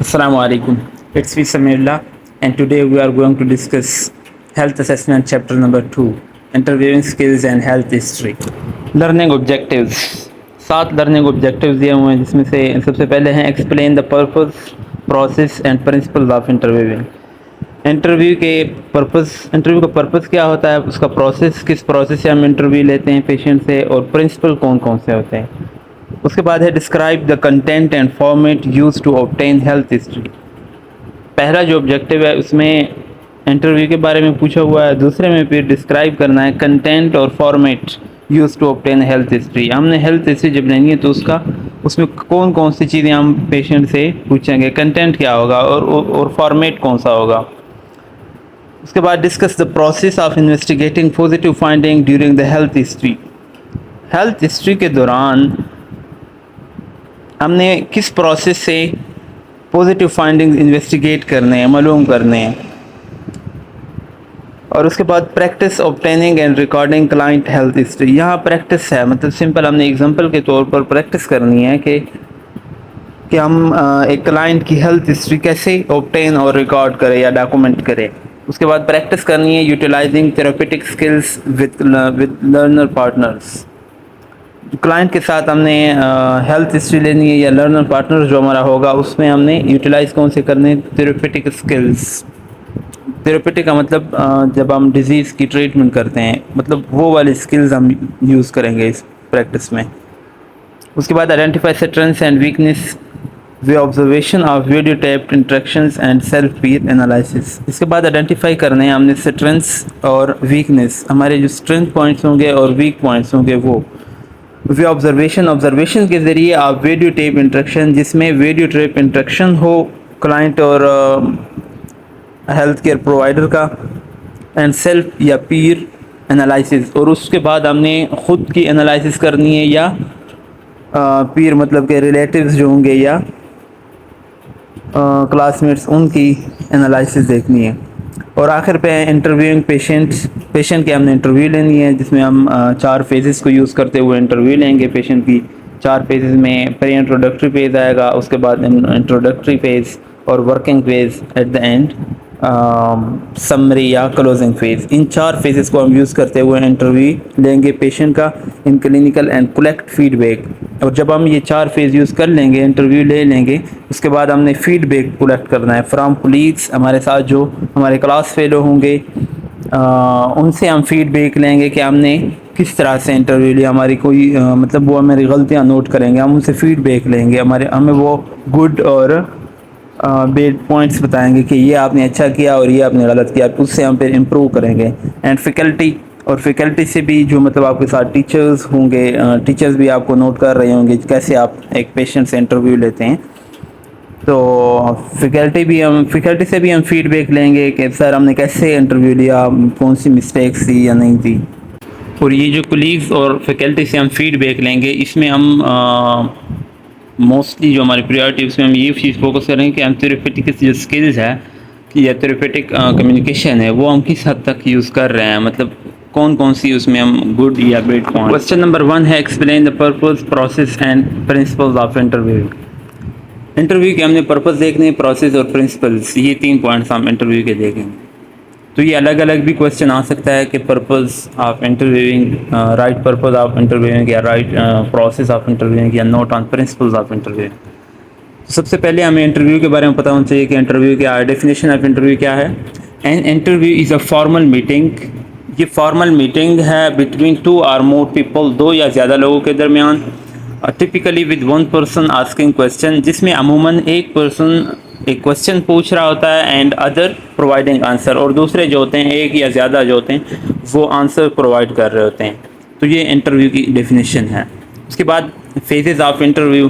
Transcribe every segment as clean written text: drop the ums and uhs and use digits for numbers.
Assalamu alaikum. It's me Samirullah, and today we are going to discuss health assessment chapter number 2, interviewing skills and health history. Learning objectives. 7 learning objectives दिए हुए हैं, जिसमें से सबसे पहले हैं explain the purpose, process and principles of interviewing. Interview का purpose क्या होता है, उसका प्रोसेस, किस प्रोसेस से हम इंटरव्यू लेते हैं पेशेंट से, और प्रिंसिपल कौन कौन से होते हैं। उसके बाद है describe the content and format use to obtain health history. पहला जो ऑब्जेक्टिव है उसमें इंटरव्यू के बारे में पूछा हुआ है, दूसरे में फिर डिस्क्राइब करना है कंटेंट और format use to obtain health history. हमने हेल्थ हिस्ट्री जब लेंगे तो उसमें कौन कौन सी चीज़ें हम पेशेंट से पूछेंगे, कंटेंट क्या होगा और फॉर्मेट कौन सा होगा। उसके बाद discuss the process of investigating positive finding during the health history. Health history के दौरान हमने किस प्रोसेस से पॉजिटिव फाइंडिंग्स इन्वेस्टिगेट करने हैं, मालूम करने हैं। और उसके बाद practice obtaining and recording client health history. यहाँ प्रैक्टिस है, मतलब सिंपल हमने एग्जांपल के तौर पर प्रैक्टिस करनी है कि हम एक क्लाइंट की हेल्थ हिस्ट्री कैसे ऑब्टेन और रिकॉर्ड करें या डॉक्यूमेंट करें। उसके बाद प्रैक्टिस करनी है utilizing therapeutic skills with learner partners. Client के साथ हमने हेल्थ हिस्ट्री लेनी है या लर्नर पार्टनर जो हमारा होगा उसमें हमने यूटिलाइज कौन से करने, थेरेपेटिक स्किल्स। थेरेपेटिक का मतलब जब हम डिजीज़ की ट्रीटमेंट करते हैं, मतलब वो वाली स्किल्स हम यूज़ करेंगे इस प्रैक्टिस में। उसके बाद identify strengths and weakness way observation of video taped interactions and self Pir analysis. इसके बाद आइडेंटिफाई करने हैं हमने स्ट्रेंथ्स और वीकनेस, हमारे जो स्ट्रेंथ पॉइंट्स होंगे और वीक पॉइंट्स होंगे वो। वे ऑब्जर्वेशन के ज़रिए आप वीडियो टेप इंट्रैक्शन, जिसमें वीडियो टेप इंट्रैक्शन हो क्लाइंट और हेल्थ केयर प्रोवाइडर का, एंड सेल्फ या पीर एनालिसिस। और उसके बाद हमने ख़ुद की एनालिसिस करनी है या पीर मतलब के रिलेटिव्स जो होंगे या क्लासमेट्स उनकी एनालिसिस देखनी है। और आखिर पे इंटरव्यूइंग पेशेंट की हमने इंटरव्यू लेनी है, जिसमें हम 4 फेजेस को यूज़ करते हुए इंटरव्यू लेंगे पेशेंट की। 4 फेजेस में प्री इंट्रोडक्टरी फेज़ आएगा, उसके बाद इंट्रोडक्टरी फेज़ और working phase, at the end summary या क्लोजिंग फेज़। इन 4 फेजेस को हम यूज़ करते हुए इंटरव्यू लेंगे पेशेंट का in clinical and collect feedback. और जब हम ये 4 फेज़ यूज़ कर लेंगे, इंटरव्यू ले लेंगे, उसके बाद हमने फीडबैक कलेक्ट करना है फ्रॉम कोलीग्स, हमारे साथ जो हमारे क्लास फेलो होंगे उनसे हम फीडबैक लेंगे कि हमने किस तरह से इंटरव्यू लिया, हमारी कोई मतलब वो हमारी गलतियां नोट करेंगे, हम उनसे फीडबैक लेंगे, हमें वो गुड और बैड पॉइंट्स बताएंगे कि ये आपने अच्छा किया और ये आपने गलत किया, उससे हम फिर इम्प्रूव करेंगे। एंड फैकल्टी से भी जो मतलब आपके साथ टीचर्स होंगे, टीचर्स भी आपको नोट कर रहे होंगे कैसे आप एक पेशेंट से इंटरव्यू लेते हैं। तो फैकल्टी से भी हम फीडबैक लेंगे कि सर हमने कैसे इंटरव्यू लिया, कौन सी मिस्टेक्स थी या नहीं थी। और ये जो कोलीग्स और फैकल्टी से हम फीडबैक लेंगे, इसमें हम मोस्टली जो हमारी प्रायोरिटी उसमें हम ये चीज़ फोकस करेंगे कि हम थेरेपेटिक जो स्किल्स है या थेरेपेटिक कम्युनिकेशन है वो हम किस हद तक यूज़ कर रहे हैं, मतलब कौन कौन सी उसमें हम गुड या बैड पॉइंट। क्वेश्चन नंबर 1 है explain the purpose, process and principles of interview. Interview के हमने पर्पस देखने, प्रोसेस और प्रिंसिपल्स, ये 3 पॉइंट्स हम इंटरव्यू के देखेंगे। तो ये अलग अलग भी क्वेश्चन आ सकता है कि purpose of interviewing, right purpose of interviewing या राइट प्रोसेस ऑफ इंटरव्यूइंग या note on principles of interviewing. तो सबसे पहले हमें इंटरव्यू के बारे में पता होना चाहिए कि इंटरव्यू क्या है, डेफिनेशन ऑफ इंटरव्यू क्या है। An interview is a formal meeting, ये फॉर्मल मीटिंग है बिटवीन 2 और मोर पीपल, 2 या ज़्यादा लोगों के दरमियान, typically with 1 person asking question, जिसमें अमूमन एक पर्सन एक क्वेश्चन पूछ रहा होता है एंड अदर प्रोवाइडिंग आंसर, और दूसरे जो होते हैं एक या ज़्यादा जो होते हैं वो आंसर प्रोवाइड कर रहे होते हैं। तो ये इंटरव्यू की डेफिनेशन है। उसके बाद फेजेस ऑफ इंटरव्यू,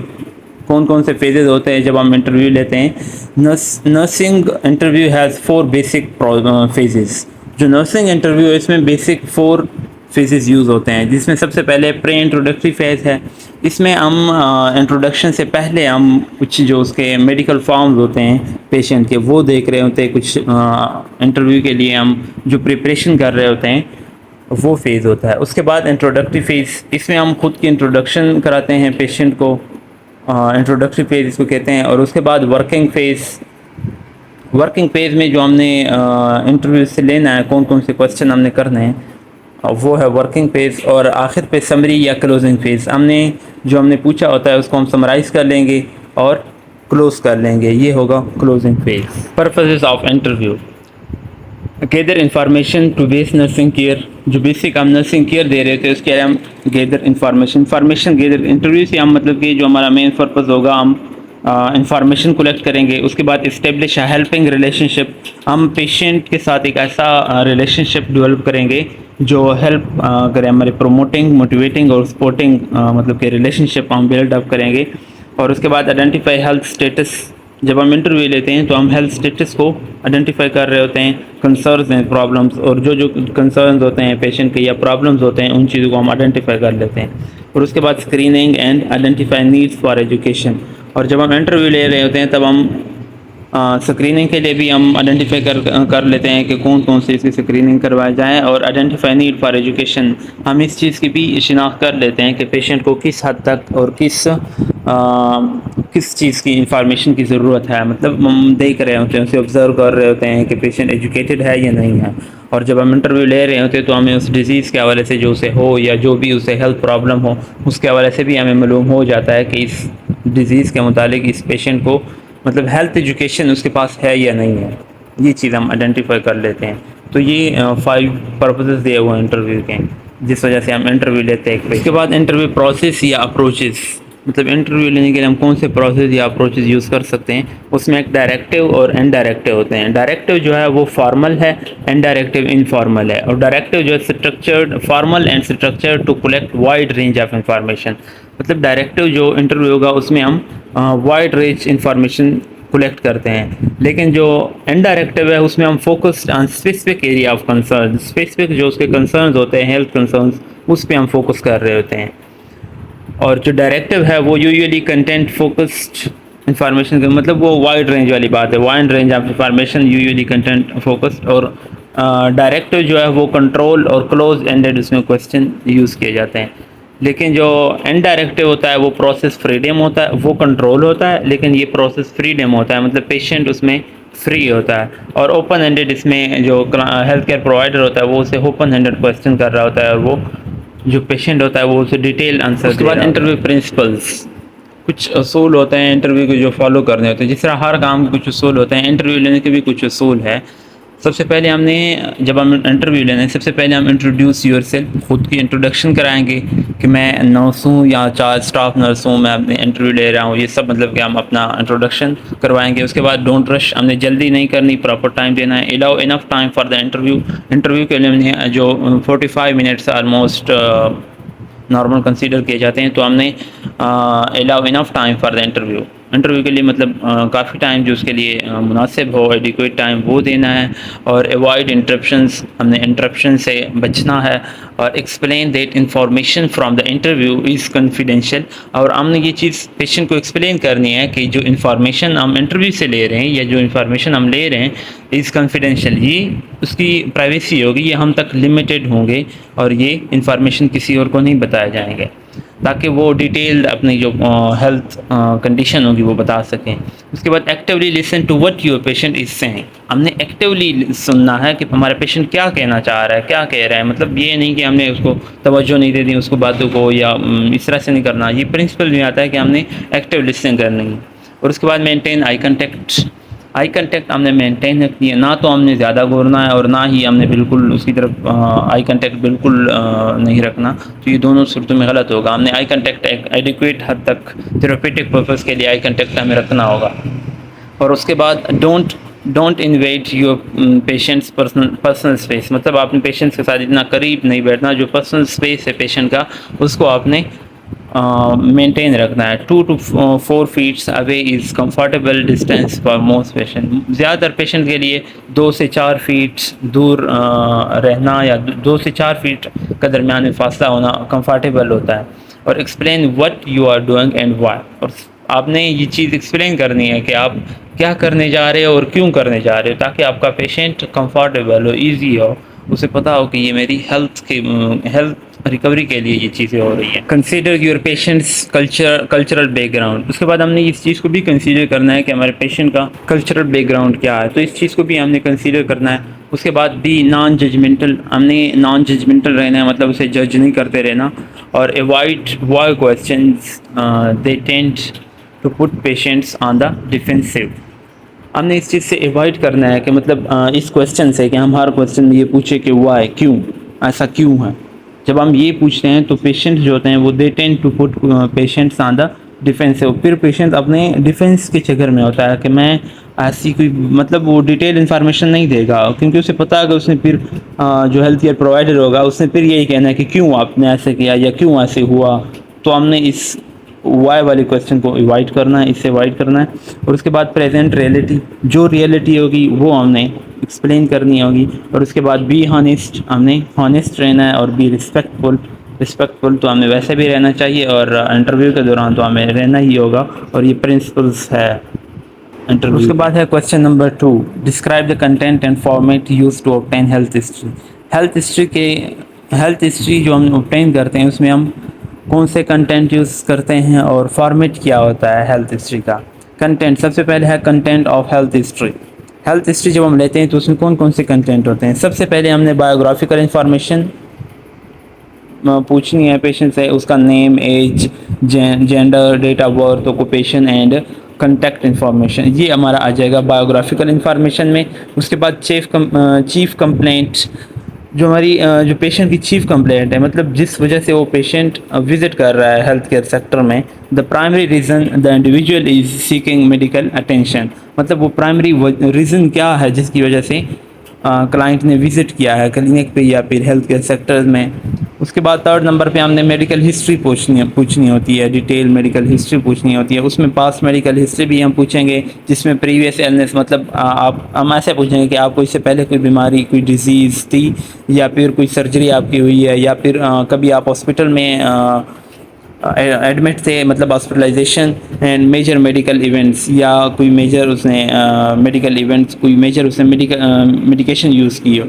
कौन कौन से फेजेस होते हैं जब हम इंटरव्यू लेते हैं। Nursing interview has 4 basic phases. जो नर्सिंग इंटरव्यू है इसमें बेसिक 4 फेजेस यूज़ होते हैं, जिसमें सबसे पहले प्री इंट्रोडक्टरी फेज़ है। इसमें हम इंट्रोडक्शन से पहले हम कुछ जो उसके मेडिकल फॉर्म्स होते हैं पेशेंट के वो देख रहे होते हैं, कुछ इंटरव्यू के लिए हम जो प्रिपरेशन कर रहे होते हैं वो फेज़ होता है। उसके बाद इंट्रोडक्टरी फेज़, इसमें हम खुद की इंट्रोडक्शन कराते हैं पेशेंट को, इंट्रोडक्टरी फेज़ इसको कहते हैं। और उसके बाद वर्किंग फेज़ में जो हमने इंटरव्यू से लेना है, कौन कौन से क्वेश्चन हमने करने हैं, वो है वर्किंग फेज़। और आखिर पे समरी या क्लोजिंग फेज़, हमने पूछा होता है उसको हम समराइज़ कर लेंगे और क्लोज़ कर लेंगे, ये होगा closing phase. Purposes of interview: gather information to base nursing care, जो बेसिक हम नर्सिंग केयर दे रहे थे उसके लिए हम गैदर इंफॉर्मेशन गैदर। इंटरव्यू से हम मतलब कि जो हमारा मेन पर्पज़ होगा, हम इंफॉर्मेशन कलेक्ट करेंगे। उसके बाद इस्टेब्लिश अ हेल्पिंग रिलेशनशिप, हम पेशेंट के साथ एक ऐसा रिलेशनशिप डेवलप करेंगे जो हेल्प करे, हमारे प्रोमोटिंग, मोटिवेटिंग और सपोर्टिंग मतलब कि रिलेशनशिप हम बिल्ड अप करेंगे। और उसके बाद आइडेंटिफाई हेल्थ स्टेटस, जब हम इंटरव्यू लेते हैं तो हम हेल्थ स्टेटस को आइडेंटिफाई कर रहे होते हैं, कंसर्न्स हैं, प्रॉब्लम्स, और जो कंसर्न्स होते हैं पेशेंट के या प्रॉब्लम्स होते हैं उन चीज़ों को हम आइडेंटिफाई कर लेते हैं। और उसके बाद screening and identify needs for education, और जब हम इंटरव्यू ले रहे होते हैं तब हम स्क्रीनिंग के लिए भी हम आइडेंटिफाई कर लेते हैं कि कौन कौन सी इसकी स्क्रीनिंग करवाई जाए। और आइडेंटिफाई नीड फॉर एजुकेशन, हम इस चीज़ की भी शिनाख्त कर लेते हैं कि पेशेंट को किस हद तक और किस चीज़ की इंफॉर्मेशन की ज़रूरत है। मतलब हम देख रहे होते हैं, उसे ऑब्ज़र्व कर रहे होते हैं कि पेशेंट एजुकेटेड है या नहीं है। और जब हम इंटरव्यू ले रहे होते हैं तो हमें उस डिज़ीज़ के हवाले से जो उसे हो या जो भी उसे हेल्थ प्रॉब्लम हो उसके हवाले से भी हमें मालूम हो जाता है कि इस डिज़ीज़ के मुतालिक इस पेशेंट को मतलब हेल्थ एजुकेशन उसके पास है या नहीं है, ये चीज़ हम आइडेंटिफाई कर लेते हैं। तो ये 5 पर्पसेस दिए हुए हैं इंटरव्यू के, जिस वजह से हम इंटरव्यू लेते हैं। इसके बाद इंटरव्यू प्रोसेस या अप्रोचेस, मतलब इंटरव्यू लेने के लिए हम कौन से प्रोसेस या अप्रोचेस यूज़ कर सकते हैं। उसमें एक डायरेक्टिव और इनडायरेक्टिव होते हैं। डायरेक्टिव जो है वो फॉर्मल है, इनडायरेक्टिव इनफॉर्मल है। और डायरेक्टिव जो है structured, formal and structured to collect wide range of information. मतलब डायरेक्टिव जो इंटरव्यू होगा उसमें हम वाइड रेंज इंफॉर्मेशन कलेक्ट करते हैं, लेकिन जो इनडायरेक्टिव है उसमें हम focused on specific area of concern, specific जो उसके कंसर्न्स होते हैं, हेल्थ कंसर्न्स, उस पर हम फोकस कर रहे होते हैं। और जो डायरेक्टिव है वो यूजुअली कंटेंट फोकस्ड इंफॉर्मेशन का, मतलब वो वाइड रेंज वाली बात है, wide range of information usually content focused. और डायरेक्टिव जो है वो कंट्रोल और क्लोज एंडेड उसमें क्वेश्चन यूज़ किए जाते हैं। लेकिन जो इनडायरेक्टिव होता है वो प्रोसेस फ्रीडम होता है, वो कंट्रोल होता है लेकिन ये प्रोसेस फ्रीडम होता है, मतलब पेशेंट उसमें फ्री होता है। और ओपन एंडेड, इसमें जो हेल्थ केयर प्रोवाइडर होता है वो उसे ओपन एंडेड क्वेश्चन कर रहा होता है और वो जो पेशेंट होता है वो उसे डिटेल आंसर। उसके बाद इंटरव्यू प्रिंसिपल्स, कुछ असूल होते हैं इंटरव्यू के जो फॉलो करने होते हैं। जिस तरह हर काम के कुछ असूल होते हैं, इंटरव्यू लेने के भी कुछ असूल है। सबसे पहले जब हम इंटरव्यू लेना है, सबसे पहले हम इंट्रोड्यूस योरसेल्फ, खुद की इंट्रोडक्शन कराएंगे कि मैं नर्स हूँ या चार्ज स्टाफ नर्स हूँ, मैं अपने इंटरव्यू ले रहा हूँ, ये सब मतलब कि हम अपना इंट्रोडक्शन करवाएंगे। उसके बाद डोंट रश, हमने जल्दी नहीं करनी, प्रॉपर टाइम देना है। Allow enough time for the interview के लिए हमने जो 45 मिनट्स ऑलमोस्ट नॉर्मल कंसीडर किए जाते हैं, तो हमने allow enough time for the interview के लिए मतलब काफ़ी टाइम जो उसके लिए मुनासिब हो, एडिक्वेट टाइम वो देना है। और अवॉइड इंटरप्शंस, हमने इंटरप्शन से बचना है। और explain that information from the interview is confidential, और हमने ये चीज़ पेशेंट को एक्सप्लेन करनी है कि जो इन्फॉर्मेशन हम इंटरव्यू से ले रहे हैं या जो इन्फॉर्मेशन हम ले रहे हैं इज़ कॉन्फिडेंशियल, ये उसकी प्राइवेसी होगी, ये हम तक लिमिटेड होंगे और ये इन्फॉर्मेशन किसी और को नहीं बताए जाएंगे, ताकि वो डिटेल्ड अपनी जो हेल्थ कंडीशन होगी वो बता सकें। उसके बाद actively listen to what your patient is saying, हमने एक्टिवली सुनना है कि हमारा पेशेंट क्या कहना चाह रहा है, क्या कह रहा है। मतलब ये नहीं कि हमने उसको तवज्जो नहीं दे दी उसको बातों को, या इस तरह से नहीं करना। ये प्रिंसिपल भी आता है कि हमने एक्टिव लिसन करनी है। और उसके बाद मेंटेन आई कंटेक्ट हमने मेंटेन रखनी है, ना तो हमने ज़्यादा घूरना है और ना ही हमने बिल्कुल उसकी तरफ आई कंटेक्ट बिल्कुल नहीं रखना, तो ये दोनों सूरतों में गलत होगा। हमने आई कंटेक्ट एक एडिक्वेट हद तक थेरेपेटिक पर्पज़ के लिए आई कंटेक्ट हमें रखना होगा। और उसके बाद don't invade your patients personal space, मतलब आपने पेशेंट्स के साथ इतना करीब नहीं बैठना, जो पर्सनल स्पेस है पेशेंट का उसको आपने मेंटेन रखना है। 2 to 4 feets away is comfortable distance for most patient, ज़्यादातर पेशेंट के लिए 2 से 4 फीट दूर रहना या 2 से 4 फीट का दरमियान में फासला होना कंफर्टेबल होता है। और explain what you are doing and why, और आपने ये चीज़ एक्सप्लेन करनी है कि आप क्या करने जा रहे हो और क्यों करने जा रहे हो, ताकि आपका पेशेंट कंफर्टेबल हो, ईजी हो, उसे पता हो कि ये मेरी हेल्थ रिकवरी के लिए ये चीज़ें हो रही हैं। Consider your patients cultural background, उसके बाद हमने इस चीज़ को भी कंसीडर करना है कि हमारे पेशेंट का कल्चरल बैकग्राउंड क्या है, तो इस चीज़ को भी हमने कंसीडर करना है। उसके बाद बी नॉन जजमेंटल, हमने नॉन जजमेंटल रहना है, मतलब उसे जज नहीं करते रहना। और avoid why questions they tend to put patients on the defensive, हमने इस चीज़ से अवॉइड करना है कि मतलब इस क्वेश्चन से कि हम हर क्वेश्चन में ये पूछे कि वाई, क्यों, ऐसा क्यों है। जब हम ये पूछते हैं तो पेशेंट जो होते हैं वो they tend to put patients on the defensive, फिर पेशेंट अपने डिफेंस के चक्कर में होता है कि मैं ऐसी कोई मतलब वो डिटेल इन्फॉर्मेशन नहीं देगा, क्योंकि उसे पता है कि उसने फिर जो हेल्थ केयर प्रोवाइडर होगा उसने फिर यही कहना है कि क्यों आपने ऐसे किया या क्यों ऐसे हुआ। तो हमने इस वाई वाले क्वेश्चन को अवॉइड करना है, इससे अवॉइड करना है। और उसके बाद प्रेजेंट रियलिटी, जो रियलिटी होगी वो हमने एक्सप्लेन करनी होगी। और उसके बाद बी हॉनेस्ट, हमने हॉनेस्ट रहना है। और बी रिस्पेक्टफुल, रिस्पेक्टफुल तो हमें वैसे भी रहना चाहिए और इंटरव्यू के दौरान तो हमें रहना ही होगा, और ये प्रिंसिपल्स है इंटरव्यू। उसके बाद है question number 2, describe the content and format use to obtain health history. Health history जो हम ऑब्टेन करते हैं उसमें हम कौन से कंटेंट यूज़ करते हैं और फॉर्मेट क्या होता है हेल्थ हिस्ट्री का। कंटेंट, सबसे पहले है content of health history. Health history जब हम लेते हैं तो उसमें कौन कौन से कंटेंट होते हैं। सबसे पहले हमने बायोग्राफिकल इंफॉर्मेशन पूछनी है पेशेंट से, उसका name, age, gender, date of birth, occupation and contact information, ये हमारा आ जाएगा बायोग्राफिकल इंफॉर्मेशन में। उसके बाद चीफ कंप्लेंट, जो हमारी जो पेशेंट की चीफ कंप्लेंट है, मतलब जिस वजह से वो पेशेंट विजिट कर रहा है हेल्थ केयर सेक्टर में। The primary reason the individual is seeking medical attention, मतलब वो प्राइमरी रीज़न क्या है जिसकी वजह से क्लाइंट ने विज़िट किया है क्लिनिक पे या फिर हेल्थ केयर सेक्टर में। उसके बाद थर्ड नंबर पे हमने मेडिकल हिस्ट्री पूछनी होती है, डिटेल मेडिकल हिस्ट्री पूछनी होती है। उसमें पास मेडिकल हिस्ट्री भी हम पूछेंगे, जिसमें प्रीवियस इलनेस, मतलब आप हम ऐसे पूछेंगे कि आपको इससे पहले कोई बीमारी, कोई डिजीज़ थी या फिर कोई सर्जरी आपकी हुई है या फिर कभी आप हॉस्पिटल में एडमिट थे, मतलब hospitalisation and major medical events, या कोई मेजर उसने मेडिकल इवेंट्स, कोई मेजर उसने मेडिकेशन यूज़ की हो।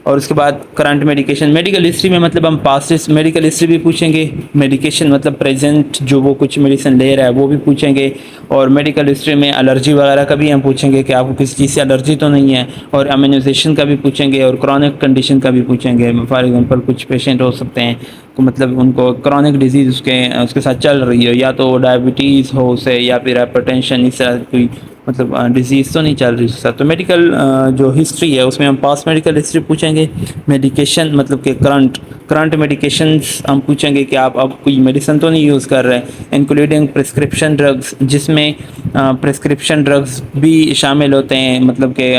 और उसके बाद करंट मेडिकेशन, मेडिकल हिस्ट्री में मतलब हम पास्ट मेडिकल हिस्ट्री भी पूछेंगे, मेडिकेशन मतलब प्रेजेंट जो वो कुछ मेडिसिन ले रहा है वो भी पूछेंगे। और मेडिकल हिस्ट्री में एलर्जी वगैरह का भी हम पूछेंगे कि आपको किसी चीज़ से एलर्जी तो नहीं है। और इम्यूनाइजेशन का भी पूछेंगे और क्रॉनिक कंडीशन का भी पूछेंगे। फॉर एग्जांपल कुछ पेशेंट हो सकते हैं को मतलब उनको क्रॉनिक डिजीज़ उसके साथ चल रही हो, या तो डायबिटीज़ हो उसे या फिर हाइपरटेंशन, इस तरह कोई मतलब डिजीज़ तो नहीं चल रही उसके साथ। तो मेडिकल जो हिस्ट्री है उसमें हम पास्ट मेडिकल हिस्ट्री पूछेंगे। मेडिकेशन मतलब कि करंट मेडिकेशंस हम पूछेंगे कि आप अब कोई मेडिसिन तो नहीं यूज़ कर रहे हैं, इंक्लूडिंग प्रिस्क्रिप्शन ड्रग्स, जिसमें प्रिस्क्रिप्शन ड्रग्स भी शामिल होते हैं। मतलब कि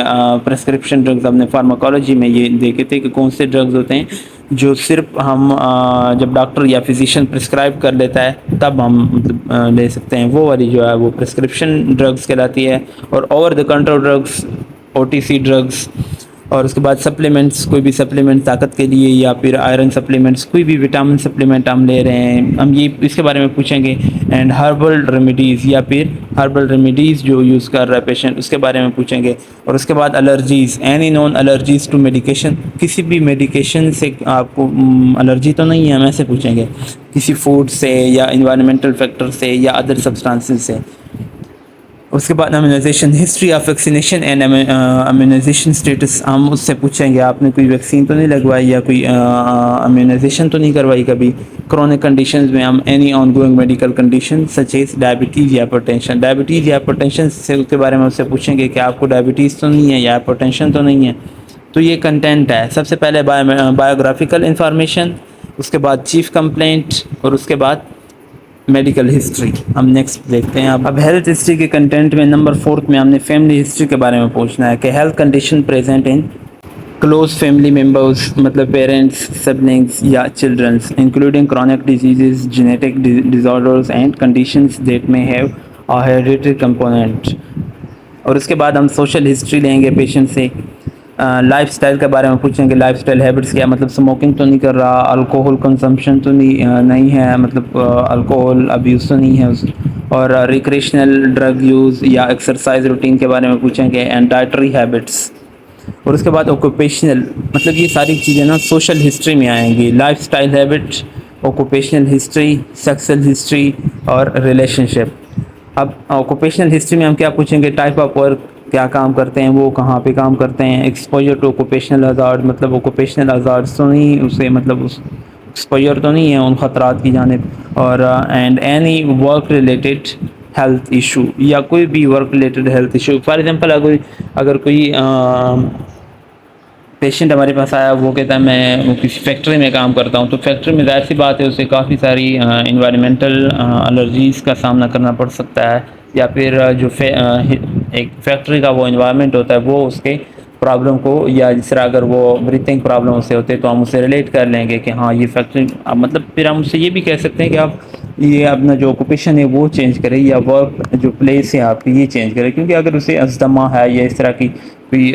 प्रिस्क्रिप्शन ड्रग्स हमने फार्माकोलॉजी में ये देखे थे कि कौन से ड्रग्स होते हैं जो सिर्फ हम जब डॉक्टर या फिजिशियन प्रिस्क्राइब कर लेता है तब हम मतलब ले सकते हैं, वो वाली जो है वो प्रिस्क्रिप्शन ड्रग्स कहलाती है। और over the counter drugs, OTC drugs. और उसके बाद सप्लीमेंट्स, कोई भी सप्लीमेंट ताकत के लिए या फिर आयरन सप्लीमेंट्स, कोई भी विटामिन सप्लीमेंट हम ले रहे हैं, हम ये इसके बारे में पूछेंगे। एंड हर्बल रेमेडीज़, या फिर हर्बल रेमेडीज़ जो यूज़ कर रहा है पेशेंट उसके बारे में पूछेंगे। और उसके बाद allergies, any known allergies to medication, किसी भी मेडिकेशन से आपको एलर्जी तो नहीं है, हम ऐसे पूछेंगे। किसी फूड से या इन्वायरमेंटल फैक्टर से या अदर सब्सटेंसेस से। उसके बाद immunisation, history of vaccination and immunisation status, हम उससे पूछेंगे आपने कोई वैक्सीन तो नहीं लगवाई या कोई इम्यूनाइजेशन तो नहीं करवाई कभी। क्रोनिक कंडीशंस में हम any ongoing medical condition such as diabetes या हाइपरटेंशन, डायबिटीज़ या हाइपरटेंशन से उसके बारे में उससे पूछेंगे कि आपको डायबिटीज़ तो नहीं है या हाइपरटेंशन तो नहीं है। तो ये कंटेंट है। सबसे पहले बायोग्राफिकल इंफॉर्मेशन, उसके बाद चीफ कंप्लेंट और उसके बाद मेडिकल हिस्ट्री। हम नेक्स्ट देखते हैं। अब हेल्थ हिस्ट्री के कंटेंट में नंबर 4 में हमने फैमिली हिस्ट्री के बारे में पूछना है कि health condition present in close family members, मतलब पेरेंट्स, सिबलिंग्स या childrens, including chronic diseases, genetic disorders and conditions that may have a hereditary component. और उसके बाद हम सोशल हिस्ट्री लेंगे पेशेंट से। लाइफ स्टाइल के बारे में पूछेंगे, लाइफ स्टाइल हैबिट्स क्या, मतलब स्मोकिंग तो नहीं कर रहा, अल्कोहल कंजम्पशन तो नहीं है, मतलब अल्कोहल अब्यूज़ तो नहीं है और रिक्रिएशनल ड्रग यूज़ या एक्सरसाइज रूटीन के बारे में पूछेंगे। एंड डाइटरी हैबिट्स, और उसके बाद ऑक्यूपेशनल, मतलब ये सारी चीज़ें ना सोशल हिस्ट्री में आएंगी। Lifestyle habit, occupational history, sexual history और रिलेशनशिप। अब ऑक्यूपेशनल हिस्ट्री में हम क्या पूछेंगे, टाइप ऑफ वर्क, क्या काम करते हैं वो, कहाँ पे काम करते हैं, एक्सपोजर टू ऑक्यूपेशनल हज़ार्ड, मतलब ऑक्यूपेशनल हज़ार्ड तो नहीं उसे, मतलब उस एक्सपोजर तो नहीं है उन ख़तरात की जानिब। और and any work related health issue, या कोई भी work related health issue. For example अगर कोई पेशेंट हमारे पास आया, वो कहता है मैं वो किसी फैक्ट्री में काम करता हूँ, तो फैक्ट्री में ज़ाहिर सी बात है उसे काफ़ी सारी इन्वायरमेंटल एलर्जीज़ का सामना करना पड़ सकता है, या फिर एक फैक्ट्री का वो इन्वायरमेंट होता है वो उसके प्रॉब्लम को, या जिस तरह अगर वो ब्रीथिंग प्रॉब्लम उससे होते हैं तो हम उसे रिलेट कर लेंगे कि हाँ ये फैक्ट्री, मतलब फिर हम उससे ये भी कह सकते हैं कि आप ये अपना जो ऑक्यूपेशन है वो चेंज करें, या वर्क जो प्लेस है आपकी ये चेंज करें। क्योंकि अगर उसे अस्थमा है या इस तरह की कोई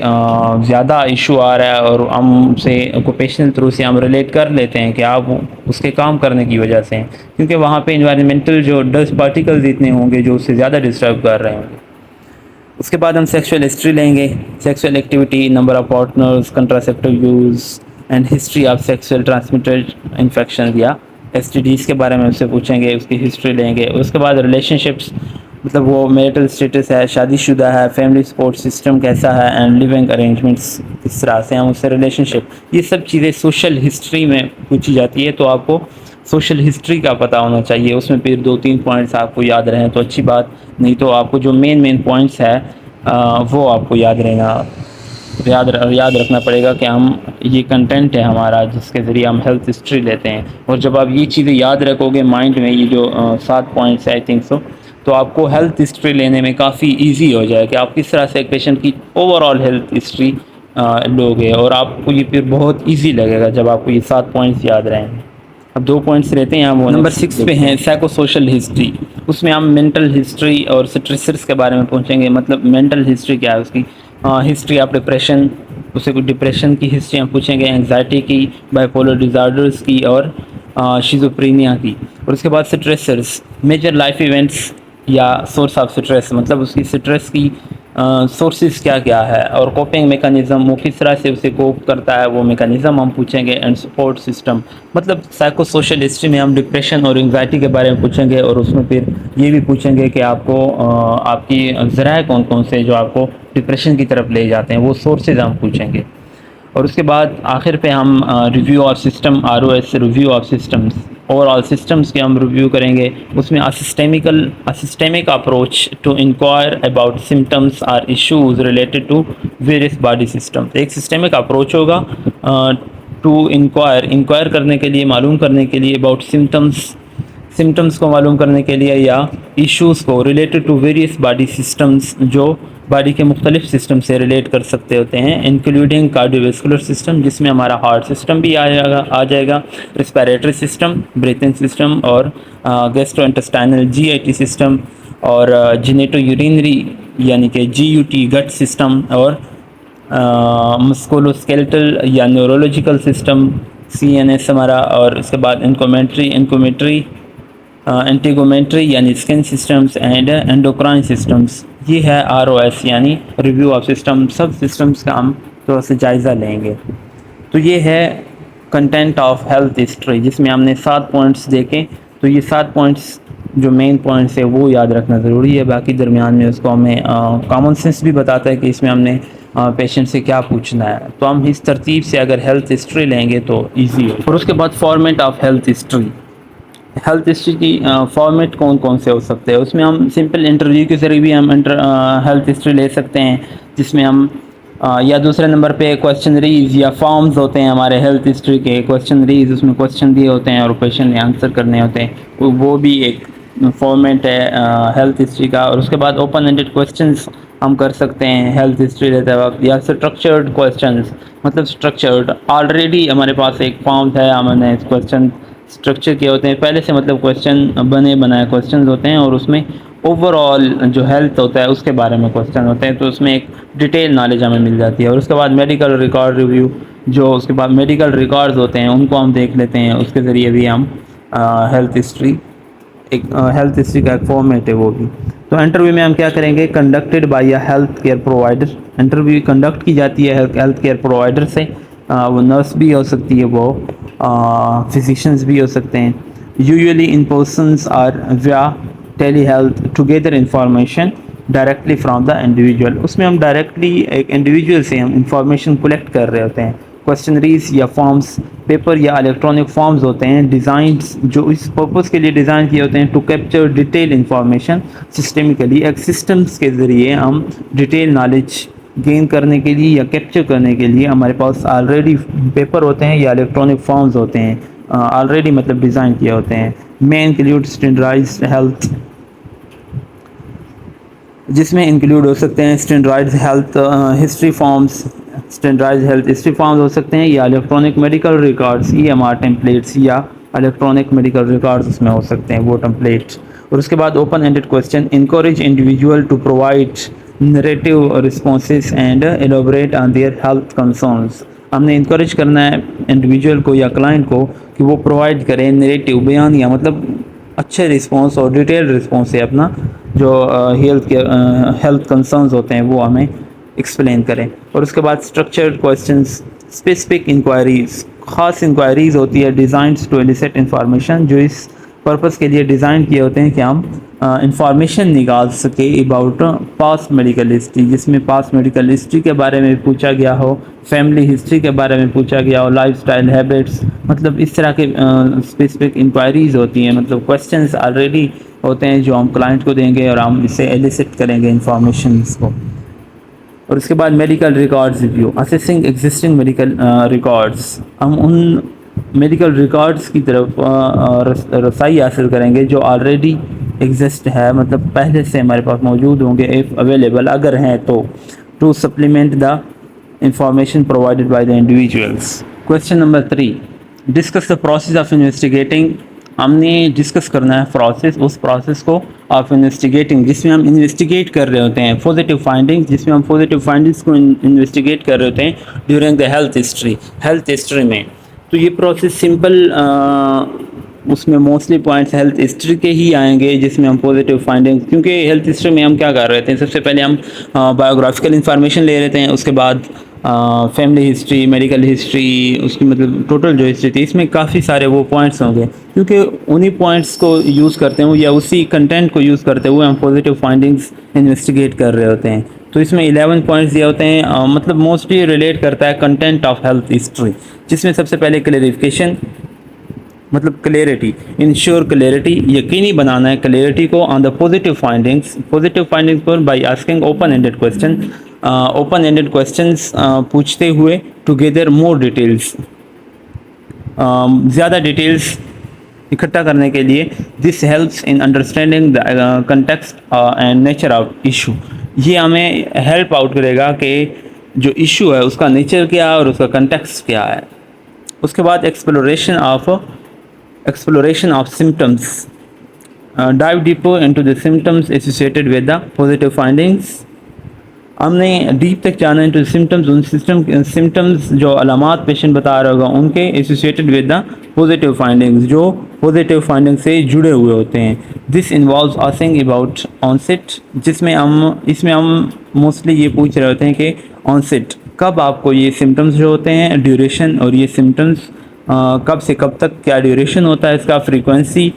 ज़्यादा इशू आ रहा है और हम उसे ऑक्यूपेशनल थ्रू से हम रिलेट कर लेते हैं कि आप उसके काम करने की वजह से हैं, क्योंकि वहाँ पे इन्वायरमेंटल जो डस्ट पार्टिकल्स इतने होंगे जो उससे ज़्यादा डिस्टर्ब कर रहे होंगे। उसके बाद हम सेक्सुअल हिस्ट्री लेंगे, sexual activity, number of partners, contraceptive use and history of sexual transmitted infection या एसटीडीज़ के बारे में उससे पूछेंगे, उसकी हिस्ट्री लेंगे। उसके बाद रिलेशनशिप्स, मतलब वो मैरिटल स्टेटस है, शादीशुदा है, फैमिली सपोर्ट सिस्टम कैसा है, एंड लिविंग अरेंजमेंट्स किस तरह से हैं, उससे रिलेशनशिप, ये सब चीज़ें सोशल हिस्ट्री में पूछी जाती है। तो आपको सोशल हिस्ट्री का पता होना चाहिए, उसमें फिर 2-3 पॉइंट्स आपको याद रहें तो अच्छी बात, नहीं तो आपको जो मेन पॉइंट्स है वो आपको याद रखना पड़ेगा कि हम ये कंटेंट है हमारा जिसके ज़रिए हम हेल्थ हिस्ट्री लेते हैं। और जब आप ये चीज़ें याद रखोगे माइंड में, ये जो 7 पॉइंट्स है आई थिंक सो, तो आपको हेल्थ हिस्ट्री लेने में काफ़ी ईजी हो जाए कि आप किस तरह से एक पेशेंट की ओवरऑल हेल्थ हिस्ट्री लोगे, और आपको ये फिर बहुत ईजी लगेगा जब आपको ये 7 पॉइंट्स याद रहेंगे। अब 2 पॉइंट्स रहते हैं, हम नंबर 6 पे हैं साइको सोशल हिस्ट्री। उसमें हम मेंटल हिस्ट्री और स्ट्रेसर्स के बारे में पूछेंगे, मतलब मेंटल हिस्ट्री क्या है उसकी, हिस्ट्री ऑफ डिप्रेशन, उससे कुछ डिप्रेशन की हिस्ट्री हम पूछेंगे, एंग्जाइटी की, बाइपोलर डिज़ार्डर्स की और शिज़ोफ्रेनिया की। और उसके बाद स्ट्रेसर्स, मेजर लाइफ इवेंट्स या सोर्स ऑफ स्ट्रेस, मतलब उसकी स्ट्रेस की सोर्सेज क्या क्या है, और कोपिंग मेकनिज़म, वो किस तरह से उसे कोप करता है, वो मेकनिज़म हम पूछेंगे, एंड सपोर्ट सिस्टम। मतलब साइको सोशल हिस्ट्री में हम डिप्रेशन और एंग्जाइटी के बारे में पूछेंगे, और उसमें फिर ये भी पूछेंगे कि आपको आपकी ज़राए कौन कौन से जो आपको डिप्रेशन की तरफ ले जाते हैं, वो सोर्सेज हम पूछेंगे। और उसके बाद आखिर पे हम review of system, ROS, review of systems, overall systems के हम रिव्यू करेंगे। उसमें systemic approach to inquire about symptoms or issues related to various body system. एक सिस्टेमिक अप्रोच होगा टू इंक्वायर करने के लिए, मालूम करने के लिए, अबाउट सिम्टम्स को मालूम करने के लिए, या इश्यूज़ को related to various body systems जो बॉडी के मुख्तलिफ सिस्टम से रिलेट कर सकते होते हैं, इंक्लूडिंग कार्डियोवैस्कुलर सिस्टम जिसमें हमारा हार्ट सिस्टम भी आ जाएगा, रिस्पिरेटरी सिस्टम, ब्रीथिंग सिस्टम, और गैस्ट्रोइंटेस्टाइनल GIT सिस्टम, और जेनेटो यूरिनरी यानी कि GUT गट सिस्टम, और मस्कुलोस्केलेटल या न्यूरोलॉजिकल सिस्टम CNS हमारा। और इसके बाद इंकोमेट्री एंटीगोमेंट्री यानी skin systems, and endocrine systems. ये है ROS यानी रिव्यू ऑफ सिस्टम। सब सिस्टम्स का हम थोड़ा सा जायज़ा लेंगे। तो ये है कंटेंट ऑफ हेल्थ हिस्ट्री जिसमें हमने 7 पॉइंट्स देखे। तो ये 7 पॉइंट्स जो मेन पॉइंट्स है वो याद रखना ज़रूरी है। बाकी दरमियान में उसको हमें कॉमन सेंस भी बताता है कि इसमें हमने पेशेंट से क्या पूछना है। तो हम इस तरतीब से अगर हेल्थ हिस्ट्री लेंगे तो ईजी हो। और उसके बाद फॉर्मेट ऑफ हेल्थ हिस्ट्री की फॉर्मेट कौन कौन से हो सकते हैं। उसमें हम सिंपल इंटरव्यू के ज़रिए भी हम हेल्थ हिस्ट्री ले सकते हैं, जिसमें हम या दूसरे नंबर पे क्वेश्चनरीज या फॉर्म्स होते हैं हमारे हेल्थ हिस्ट्री के। क्वेश्चनरीज, उसमें क्वेश्चन दिए होते हैं और क्वेश्चन आंसर करने होते हैं, वो भी एक फॉर्मेट है हेल्थ हिस्ट्री का। और उसके बाद ओपन एंडेड क्वेश्चंस हम कर सकते हैं हेल्थ हिस्ट्री लेते वक्त, या स्ट्रक्चर्ड क्वेश्चंस, मतलब स्ट्रक्चर्ड ऑलरेडी हमारे पास एक फॉर्म है, हमने क्वेश्चन स्ट्रक्चर किए होते हैं पहले से, मतलब क्वेश्चन बनाए क्वेश्चंस होते हैं, और उसमें ओवरऑल जो हेल्थ होता है उसके बारे में क्वेश्चन होते हैं, तो उसमें एक डिटेल नॉलेज हमें मिल जाती है। और उसके बाद मेडिकल रिकॉर्ड रिव्यू, जो उसके बाद मेडिकल रिकॉर्ड्स होते हैं उनको हम देख लेते हैं, उसके ज़रिए भी हम हेल्थ हिस्ट्री का एक फॉर्मेट है वो भी। तो इंटरव्यू में हम क्या करेंगे, conducted by a health care provider, interview conduct की जाती है हेल्थ केयर प्रोवाइडर से, वो नर्स भी हो सकती है, वो फिजिशियंस भी हो सकते हैं। Usually in persons are via telehealth to gather information directly from the individual, उसमें हम डायरेक्टली एक इंडिविजुअल से हम इंफॉर्मेशन कलेक्ट कर रहे होते हैं। क्वेश्चनरीज या फॉर्म्स पेपर या इलेक्ट्रॉनिक फॉर्म्स होते हैं, डिज़ाइंस जो इस पर्पस के लिए डिज़ाइन किए होते हैं to capture detail information systemically, एक सिस्टम्स के ज़रिए हम डिटेल नॉलेज गेन करने के लिए या कैप्चर करने के लिए हमारे पास ऑलरेडी पेपर होते हैं या इलेक्ट्रॉनिक फॉर्म्स होते हैं, ऑलरेडी मतलब डिज़ाइन किए होते हैं। में इंक्लूड स्टैंडर्डाइज्ड हेल्थ, जिसमें इंक्लूड हो सकते हैं standardised health history forms, standardised health history forms हो सकते हैं, या electronic medical records EMR templates, या इलेक्ट्रॉनिक मेडिकल रिकॉर्ड्स उसमें हो सकते हैं वो टेम्पलेट्स। और उसके बाद open ended question, encourage individual to provide narrative responses and elaborate on their health concerns, हमने इंकरेज करना है इंडिविजुअल को या क्लाइंट को कि वो प्रोवाइड करें नरेटिव बयान, या मतलब अच्छे रिस्पॉन्स और डिटेल रिस्पॉन्स है अपना जो हेल्थ कंसर्न्स होते हैं वो हमें एक्सप्लेन करें। और उसके बाद स्ट्रक्चर्ड क्वेश्चंस, स्पेसिफिक इंक्वायरीज, ख़ास इंक्वायरीज होती है डिज़ाइंस टू एलिसिट इंफॉर्मेशन, जो इस पर्पस के लिए डिज़ाइन किए होते हैं कि हम इंफॉर्मेशन निकाल सके अबाउट पास्ट मेडिकल हिस्ट्री, जिसमें पास्ट मेडिकल हिस्ट्री के बारे में पूछा गया हो, फैमिली हिस्ट्री के बारे में पूछा गया हो, लाइफस्टाइल हैबिट्स, मतलब इस तरह के स्पेसिफिक इंक्वायरीज होती हैं, मतलब क्वेश्चंस ऑलरेडी होते हैं जो हम क्लाइंट को देंगे और हम इससे एलिसिट करेंगे इंफॉर्मेशन को। और उसके बाद medical records review, assessing existing medical records, हम उन मेडिकल रिकॉर्ड्स की तरफ रसाई हासिल करेंगे जो ऑलरेडी एग्जिस्ट है, मतलब पहले से हमारे पास मौजूद होंगे इफ़ अवेलेबल, अगर हैं तो, to supplement the information provided by the individuals. Question number 3, discuss the process of investigating, हमने डिस्कस करना है प्रोसेस, उस प्रोसेस को ऑफ इन्वेस्टिगेटिंग जिसमें हम इन्वेस्टिगेट कर रहे होते हैं, पॉजिटिव फाइंडिंग्स, जिसमें हम पॉजिटिव फाइंडिंग्स को इन्वेस्टिगेट कर रहे होते हैं ड्यूरिंग द हेल्थ हिस्ट्री में। तो ये प्रोसेस सिंपल, उसमें मोस्टली पॉइंट्स हेल्थ हिस्ट्री के ही आएंगे जिसमें हम पॉजिटिव फाइंडिंग्स, क्योंकि हेल्थ हिस्ट्री में हम क्या कर रहे थे, सबसे पहले हम बायोग्राफिकल इंफॉर्मेशन ले रहे थे, उसके बाद फैमिली हिस्ट्री, मेडिकल हिस्ट्री, उसकी मतलब टोटल जो हिस्ट्री थी, इसमें काफ़ी सारे वो पॉइंट्स होंगे, क्योंकि उन्हीं पॉइंट्स को यूज़ करते हुए या उसी कंटेंट को यूज़ करते हुए हम पॉजिटिव फाइंडिंग्स इन्वेस्टिगेट कर रहे होते हैं। तो इसमें 11 पॉइंट्स दिए होते हैं, मतलब मोस्टली रिलेट करता है कंटेंट ऑफ हेल्थ हिस्ट्री, जिसमें सबसे पहले क्लेरिफिकेशन, मतलब क्लैरिटी, इंश्योर क्लैरिटी, यकीनी बनाना है क्लैरिटी को ऑन द पॉजिटिव फाइंडिंग्स पर by asking open ended question, open ended questions पूछते हुए टुगेदर मोर डिटेल्स, ज़्यादा डिटेल्स इकट्ठा करने के लिए। This helps in understanding the context and nature of issue, ये हमें हेल्प आउट करेगा कि जो इशू है उसका नेचर क्या है और उसका कंटेक्स्ट क्या है। उसके बाद exploration of symptoms, dive deeper into the symptoms associated with the positive findings, हमने डीप तक जाना इनटू सिम्टम्स, उन सिम्टम्स जो अलामात पेशेंट बता रहा होगा उनके associated with the positive findings, जो पॉजिटिव फाइंडिंग से जुड़े हुए होते हैं। This involves asking about onset, इसमें हम मोस्टली ये पूछ रहे होते हैं कि ऑनसेट कब आपको ये सिम्टम्स जो होते हैं, ड्यूरेशन, और ये सिम्टम्स कब से कब तक क्या ड्यूरेशन होता है इसका, फ्रीक्वेंसी,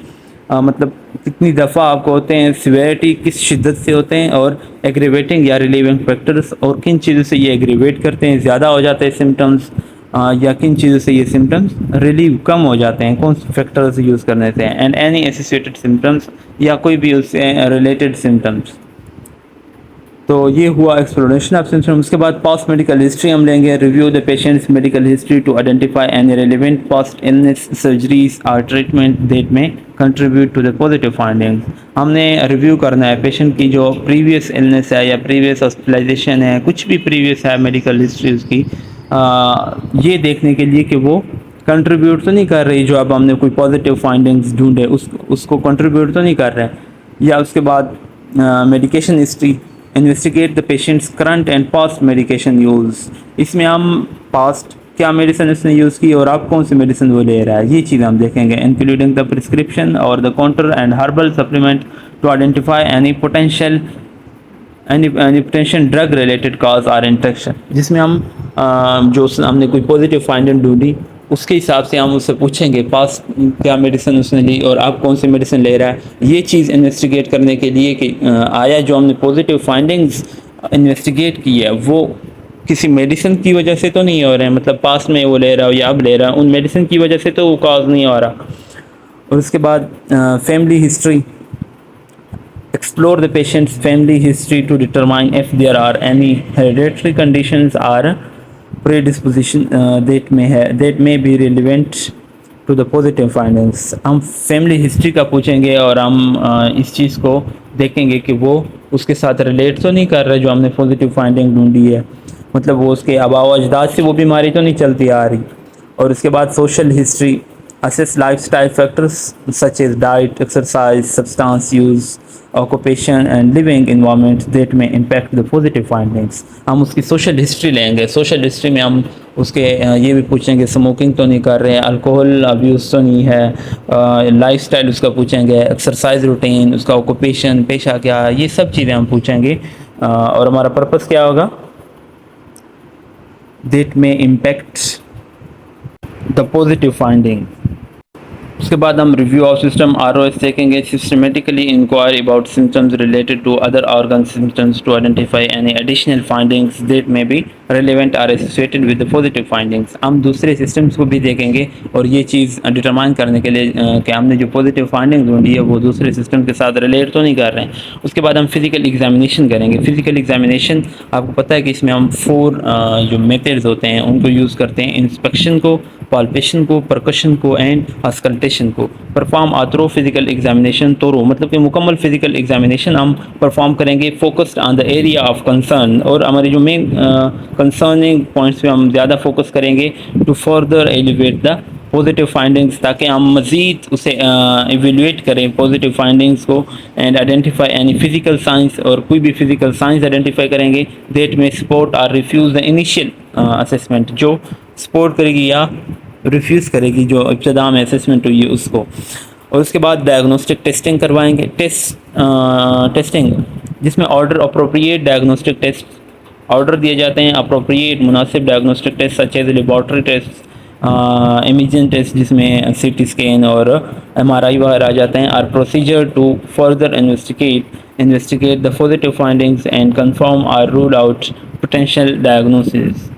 मतलब कितनी दफ़ा आपको होते हैं, सिवेरिटी किस शिद्दत से होते हैं, और एग्रीवेटिंग या रिलीविंग फैक्टर्स, और किन चीज़ों से ये एग्रीवेट करते हैं, ज़्यादा हो जाते हैं सिम्टम्स, या किन चीज़ों से ये सिम्टम्स रिलीव कम हो जाते हैं, कौन से फैक्टर्स यूज़ करने से, एंड एनी एसोसिएटेड सिम्टम्स, या कोई भी उससे रिलेटेड सिम्टम्स। तो ये हुआ एक्सप्लोरेशन ऑफ सिम्टम्स। उसके बाद पास्ट मेडिकल हिस्ट्री हम लेंगे, review the patients medical history to identify any relevant past illness, surgeries और treatment that may contribute to the positive findings. हमने रिव्यू करना है पेशेंट की जो प्रीवियस इलनेस है या प्रीवियस हॉस्पिटलाइजेशन है, कुछ भी प्रीवियस है मेडिकल हिस्ट्री उसकी, ये देखने के लिए कि वो कंट्रीब्यूट तो नहीं कर रही, जो अब हमने कोई पॉजिटिव फाइंडिंग्स ढूंढे उसको कंट्रीब्यूट तो नहीं कर रहे। या उसके बाद medication history, investigate the patients current and past medication use, इसमें हम पास्ट क्या मेडिसिन उसने यूज़ की और आप कौन सी मेडिसिन वो ले रहा है, ये चीज़ हम देखेंगे, इंक्लूडिंग द प्रिस्क्रिप्शन और the counter and herbal supplement to identify any potential drug related cause or infection, जिसमें हम जो हमने कोई पॉजिटिव फाइंडिंग ढूंढी उसके हिसाब से हम उससे पूछेंगे पास क्या मेडिसिन उसने ली और आप कौन सी मेडिसिन ले रहा है, ये चीज़ इन्वेस्टिगेट करने के लिए कि आया जो हमने पॉजिटिव फाइंडिंग्स इन्वेस्टिगेट की है वो किसी मेडिसिन की वजह से तो नहीं हो रहे हैं, मतलब पास में वो ले रहा हो या अब ले रहा है उन मेडिसिन की वजह से तो वो कॉज नहीं हो रहा। और उसके बाद family history, explore the patient's family history to determine if there are any hereditary conditions or predisposition that may be relevant to the positive findings। हम फैमिली हिस्ट्री का पूछेंगे और हम इस चीज़ को देखेंगे कि वो उसके साथ रिलेट तो नहीं कर रहा जो हमने पॉजिटिव फाइंडिंग ढूंढी है, मतलब वो उसके आबाओ अजदाद से वो बीमारी तो नहीं चलती आ रही। और उसके बाद social history, assess lifestyle factors such as diet, exercise, substance use, occupation and living environment that may impact the positive findings। हम उसकी सोशल हिस्ट्री लेंगे, सोशल हिस्ट्री में हम उसके ये भी पूछेंगे स्मोकिंग तो नहीं कर रहे हैं, अल्कोहल अब्यूज़ तो नहीं है, लाइफस्टाइल उसका पूछेंगे, एक्सरसाइज रूटीन, उसका ऑक्यूपेशन पेशा क्या है, ये सब चीज़ें हम पूछेंगे। और हमारा पर्पस क्या होगा, that may impact the positive finding। उसके बाद हम रिव्यू ऑफ सिस्टम ROS देखेंगे, systematically inquire about symptoms related to other organ symptoms to identify any additional findings that may be relevant or associated with the positive findings. हम दूसरे systems को भी देखेंगे और ये चीज़ डिटरमाइन करने के लिए कि हमने जो पॉजिटिव फाइंडिंग्स ढूंढी है वो दूसरे सिस्टम के साथ रिलेट तो नहीं कर रहे हैं। उसके बाद हम फिजिकल एग्जामिनेशन करेंगे। फिजिकल एग्जामिनेशन आपको पता है कि इसमें हम 4 जो मेथड्स होते हैं उनको यूज़ करते हैं, इंस्पेक्शन को, पाल्पेशन को, परकशन को एंड अस्कल्टेशन को। परफॉर्म आथरो फिजिकल एग्जामिनेशन, तोरो मतलब कि मुकम्मल फिजिकल एग्जामिनेशन हम परफॉर्म करेंगे focused on the area of concern, और हमारी जो मेन कंसर्निंग पॉइंट्स पे हम ज़्यादा फोकस करेंगे to further elevate the positive findings, ताकि हम मज़ीद उसे एवेलुएट करें पॉजिटिव फाइंडिंग्स को and identify any physical signs, और कोई भी फिजिकल साइंस आइडेंटिफाई करेंगे दैट में सपोर्ट और रिफ्यूज़ द इनिशियल असेसमेंट, जो सपोर्ट करेगी या रिफ्यूज़ करेगी जो इब्तदा में असेसमेंट हुई है उसको। और उसके बाद डायग्नोस्टिक टेस्टिंग करवाएंगे, टेस्टिंग जिसमें order appropriate diagnostic test order दिए जाते हैं, अप्रोप्रिएट मुनासिब diagnostic test such as laboratory test, imaging test जिसमें CT स्कैन और MRI वगैरह आ जाते हैं, or procedure to further investigate the positive findings and confirm or rule out potential diagnosis.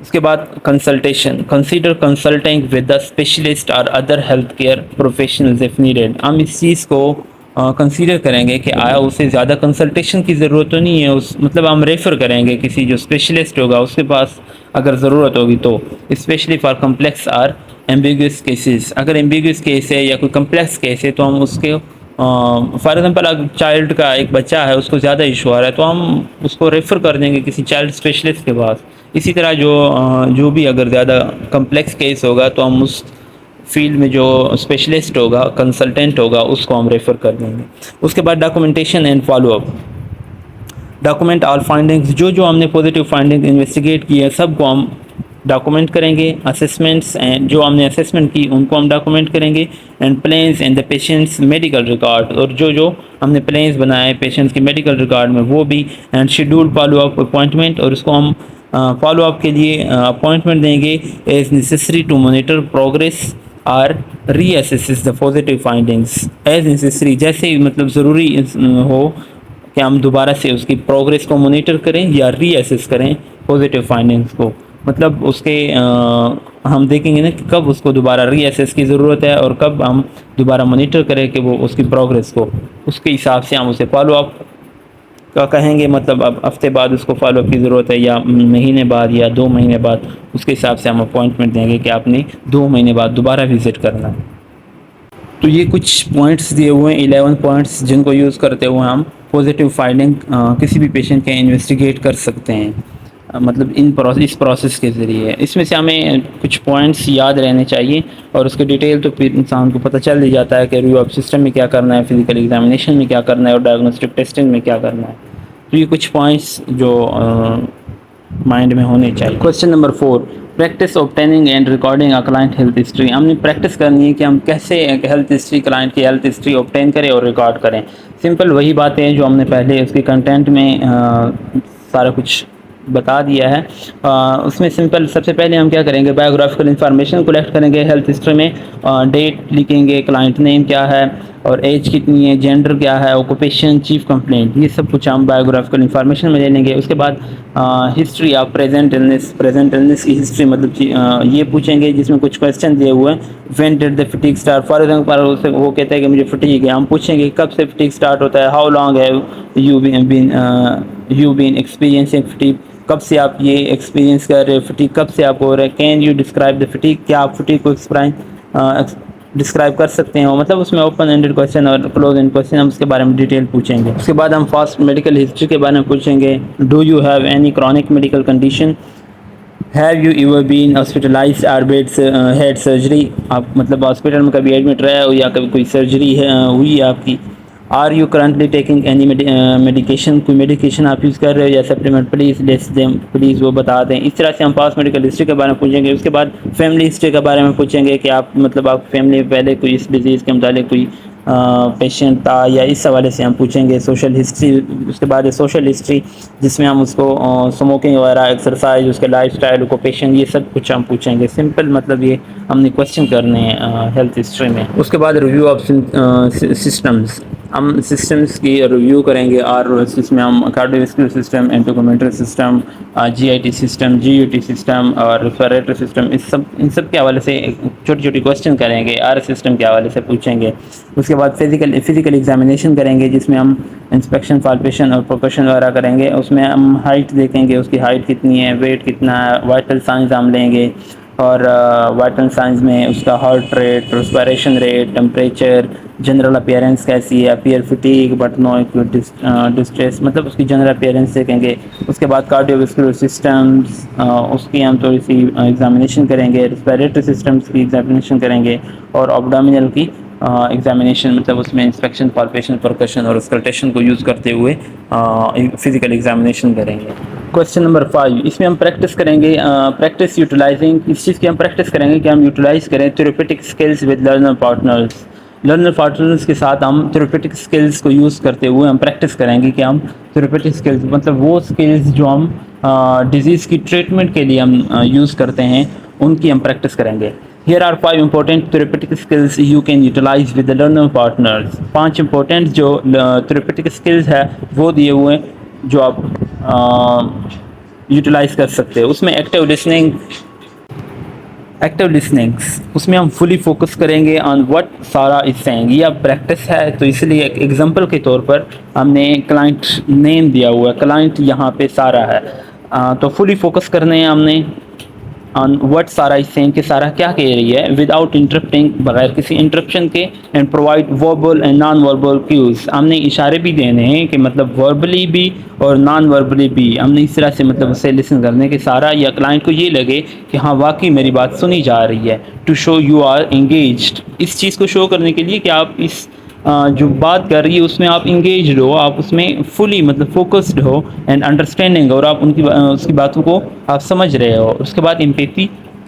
उसके बाद consultation, consider consulting with the specialist और other health care professionals if needed. हम इस चीज़ को कंसीडर करेंगे कि आया उसे ज़्यादा कंसल्टेशन की ज़रूरत तो नहीं है, उस मतलब हम रेफ़र करेंगे किसी जो स्पेशलिस्ट होगा उसके पास अगर ज़रूरत होगी तो, स्पेशली फॉर कम्प्लेक्स और एम्बिगुअस केसेस। अगर एम्बिगुअस केस है या कोई कम्प्लेक्स केस है तो हम उसके फॉर एग्जांपल अगर चाइल्ड का एक बच्चा है उसको ज़्यादा इशू आ रहा है तो हम उसको रेफ़र कर देंगे किसी चाइल्ड स्पेशलिस्ट के पास। इसी तरह जो भी अगर ज़्यादा कम्प्लेक्स केस होगा तो हम उस फील्ड में जो स्पेशलिस्ट होगा, कंसल्टेंट होगा, उसको हम रेफ़र कर देंगे। उसके बाद documentation and follow up, document all findings, जो हमने पॉजिटिव फाइंडिंग इन्वेस्टिगेट की है सबको हम डॉक्यूमेंट करेंगे। असेसमेंट्स एंड जो हमने असेसमेंट की उनको हम डॉक्यूमेंट करेंगे, and plans and the patients medical record, और जो हमने प्लेन्स बनाए पेशेंट्स के मेडिकल रिकॉर्ड में वो भी, एंड शेड्यूल फॉलोअप अपॉइंटमेंट, और उसको हम फॉलोअप के लिए अपॉइंटमेंट देंगे as necessary to monitor progress और reassess the positive findings as necessary, जैसे मतलब ज़रूरी हो कि हम दोबारा से उसकी प्रोग्रेस को मॉनिटर करें या रीअसेस करें पॉजिटिव फाइंडिंग्स को, मतलब उसके हम देखेंगे ना कि कब उसको दोबारा रीअसेस की ज़रूरत है और कब हम दोबारा मॉनिटर करें कि वो उसकी प्रोग्रेस को, उसके हिसाब से हम उसे फॉलोअप का कहेंगे, मतलब अब हफ्ते बाद उसको फॉलोअप की ज़रूरत है या महीने बाद या 2 महीने बाद, उसके हिसाब से हम अपॉइंटमेंट देंगे कि आपने 2 महीने बाद दोबारा विज़िट करना है। तो ये कुछ पॉइंट्स दिए हुए हैं, 11 पॉइंट्स जिनको यूज़ करते हुए हम पॉजिटिव फाइंडिंग किसी भी पेशेंट के इन्वेस्टिगेट कर सकते हैं, मतलब इस प्रोसेस के ज़रिए। इसमें से हमें कुछ पॉइंट्स याद रहने चाहिए और उसके डिटेल तो फिर इंसान को पता चल ही जाता है कि रिव्यू ऑफ सिस्टम में क्या करना है, फिजिकल एग्जामिनेशन में क्या करना है और डायग्नोस्टिक टेस्टिंग में क्या करना है। तो ये कुछ पॉइंट्स जो माइंड में होने चाहिए। Question number 4, practice obtaining and recording a client health history. हमने प्रैक्टिस करनी है कि हम कैसे एक हेल्थ हिस्ट्री, क्लाइंट की हेल्थ हिस्ट्री ऑब्टेन करें और रिकॉर्ड करें। सिंपल वही बातें हैं जो हमने पहले उसके कंटेंट में सारा कुछ बता दिया है। उसमें सिंपल सबसे पहले हम क्या करेंगे, बायोग्राफिकल इंफॉर्मेशन कलेक्ट करेंगे हेल्थ हिस्ट्री में। डेट लिखेंगे, क्लाइंट नेम क्या है और एज कितनी है, जेंडर क्या है, ऑक्यूपेशन, चीफ कंप्लेंट, ये सब कुछ हम बायोग्राफिकल इंफॉर्मेशन में ले लेंगे। उसके बाद हिस्ट्री ऑफ प्रेजेंट इलनेस की हिस्ट्री मतलब ये पूछेंगे जिसमें कुछ क्वेश्चन दिए हुए हैं। When did the fatigue start, for example वो कहता है कि मुझे फटीग है, हम पूछेंगे कब से फटीग स्टार्ट होता है। How long have you been experiencing fatigue, कब से आप ये एक्सपीरियंस कर रहे हो फटीग, कब से आप हो रहा है। Can you describe the fatigue, क्या आप फटीग को डिस्क्राइब कर सकते हो। मतलब उसमें ओपन एंडेड क्वेश्चन और क्लोज एंड क्वेश्चन, हम उसके बारे में डिटेल पूछेंगे। उसके बाद हम फास्ट मेडिकल हिस्ट्री के बारे में पूछेंगे। Do you have any chronic medical condition, have you ever been hospitalised or बेड हेड सर्जरी, आप मतलब हॉस्पिटल में कभी एडमिट रहे हो या कभी कोई सर्जरी हुई है आपकी। Are you currently taking any medication, कोई मेडिकेशन आप यूज़ कर रहे हो या supplement, please lets them, please वो बता दें। इस तरह से हम पास मेडिकल हिस्ट्री के बारे में पूछेंगे। उसके बाद फैमिली हिस्ट्री के बारे में पूछेंगे कि आप मतलब आप फैमिली में पहले कोई इस डिजीज़ के मुताबिक कोई पेशेंट था या इस हवाले से हम पूछेंगे। सोशल हिस्ट्री, उसके बाद सोशल हिस्ट्री जिसमें हम उसको स्मोकिंग वगैरह, एक्सरसाइज, उसके लाइफस्टाइल, ऑक्यूपेशन, ये सब कुछ हम पूछेंगे। सिंपल मतलब ये हमने क्वेश्चन करने हैं हेल्थ हिस्ट्री में। उसके बाद रिव्यू ऑफ सिस्टम्स, हम सिस्टम्स की रिव्यू करेंगे। और इसमें हम cardiovascular system, endocrine system, GIT system, GUT system और रेस्पिरेटरी सिस्टम, इन सब के हवाले से छोटी छोटी क्वेश्चन करेंगे। आर सिस्टम के हवाले से पूछेंगे। उसके बाद फिजिकल एग्जामिनेशन करेंगे जिसमें हम इंस्पेक्शन, पाल्पेशन और परकशन वगैरह करेंगे। उसमें हम हाइट देखेंगे, उसकी हाइट कितनी है, वेट कितना है, वाइटल साइंस हम लेंगे। और वाइटल साइंस में उसका heart rate, respiration rate, temperature, general appearance कैसी है, appear fatigue but no distress, मतलब उसकी जनरल अपीयरेंस देखेंगे। उसके बाद कार्डियोवैस्कुलर सिस्टम्स, उसकी हम थोड़ी सी एग्जामिनेशन करेंगे। रेस्पिरेटरी सिस्टम्स की एग्जामिनेशन करेंगे और एब्डोमिनल की एग्जामिनेशन, मतलब उसमें इंस्पेक्शन, पाल्पेशन, परकशन और स्कल्टेशन को यूज़ करते हुए फिजिकल एग्जामिनेशन करेंगे। क्वेश्चन नंबर 5, इसमें हम प्रैक्टिस करेंगे। प्रैक्टिस यूटिलाइजिंग, इस चीज़ की हम प्रैक्टिस करेंगे कि हम यूटिलाइज़ करें therapeutic skills with learner partners. Learner partners के साथ हम थेरेपेटिक स्किल्स को यूज़ करते हुए हम प्रैक्टिस करेंगे कि हम थेरेपेटिक स्किल्स मतलब वो स्किल्स जो हम डिजीज़ की ट्रीटमेंट के लिए हम यूज़ करते हैं, उनकी हम प्रैक्टिस करेंगे। Here are 5 important therapeutic skills you can utilize with the learner partners। 5 important जो therapeutic skills है वो दिए हुए हैं जो आप यूटिलाइज कर सकते हैं। उसमें एक्टिव लिसनिंग्स, उसमें हम फुली फोकस करेंगे ऑन व्हाट सारा इज सेइंग। ये अब प्रैक्टिस है तो इसलिए एक एग्जांपल के तौर पर हमने क्लाइंट नेम दिया हुआ है, क्लाइंट यहाँ पे सारा है, तो फुली फोकस करने हैं हमने ऑन व्हाट सारा इज सेइंग कि सारा क्या कह रही है, विदाउट इंटरप्टिंग, बगैर किसी इंटरप्शन के। And provide verbal and non verbal cues, हमने इशारे भी देने हैं कि मतलब वर्बली भी और नॉन वर्बली भी, हमने इस तरह से मतलब उसे लिसन करने के सारा या क्लाइंट को ये लगे कि हाँ वाकई मेरी बात सुनी जा रही है। To show you are engaged, इस चीज़ को शो करने के लिए कि आप इस जो बात कर रही है उसमें आप इंगेज हो, आप उसमें फुली मतलब फोकस्ड हो एंड अंडरस्टैंडिंग, और आप उसकी बातों को आप समझ रहे हो। उसके बाद एम्पैथी,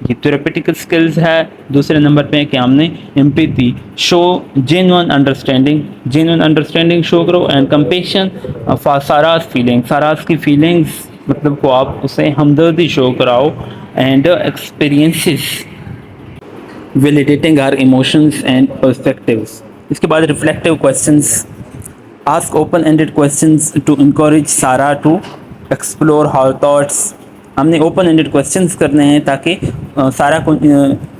ये थेरेपेटिक स्किल्स है दूसरे नंबर पे कि हमने empathy, show genuine understanding show करो। And compassion for Sarah's feeling, Sarah's की फीलिंग्स मतलब को आप उसे हमदर्दी शो कराओ। And experiences validating our emotions and perspectives। इसके बाद reflective questions, ask open ended questions to encourage Sarah to explore her thoughts. हमने ओपन एंडेड क्वेश्चंस करने हैं ताकि सारा को